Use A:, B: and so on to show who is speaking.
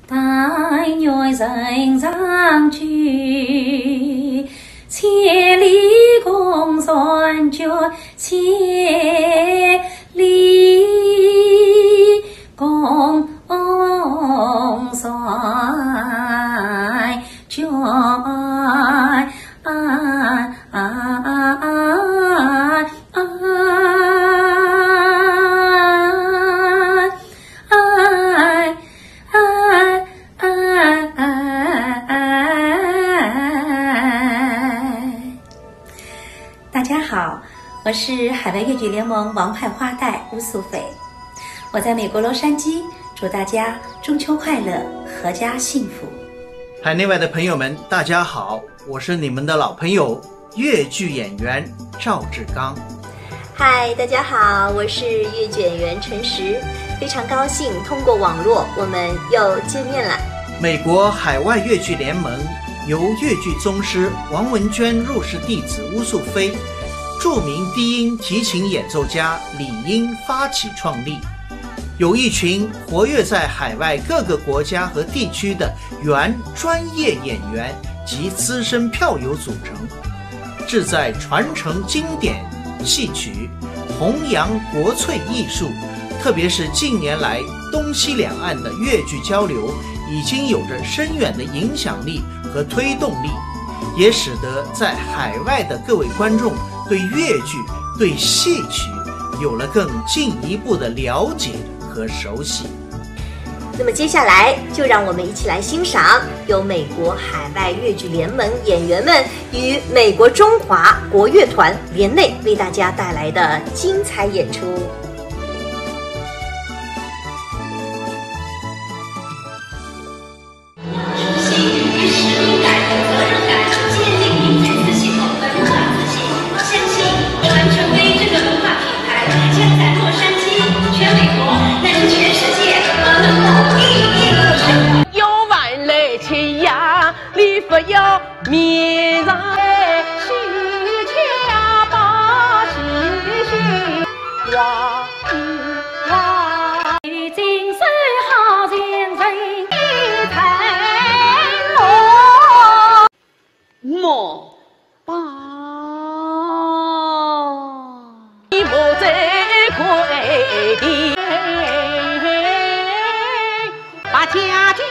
A: 大爱人常聚，千里共婵娟，千里共婵娟。大家好，我是海外粤剧联盟王牌花旦乌素菲，我在美国洛杉矶，祝大家中秋快乐，阖家幸福。
B: 海内外的朋友们，大家好，我是你们的老朋友粤剧演员赵志刚。
C: 嗨，大家好，我是粤剧演员陈实，非常高兴通过网络我们又见面了。
B: 美国海外粤剧联盟由粤剧宗师王文娟入室弟子乌素菲，著名低音提琴演奏家李英发起创立，由一群活跃在海外各个国家和地区的原专业演员及资深票友组成，志在传承经典戏曲，弘扬国粹艺术，特别是近年来东西两岸的粤剧交流已经有着深远的影响力和推动力，也使得在海外的各位观众对粤剧、对戏曲有了更进一步的了解和熟悉。
C: 那么接下来就让我们一起来欣赏由美国海外粤剧联盟演员们与美国中华国乐团联内为大家带来的精彩演出。
D: 要面上虚假把喜讯话话，今生好情人一谈我莫把你莫再快的把家境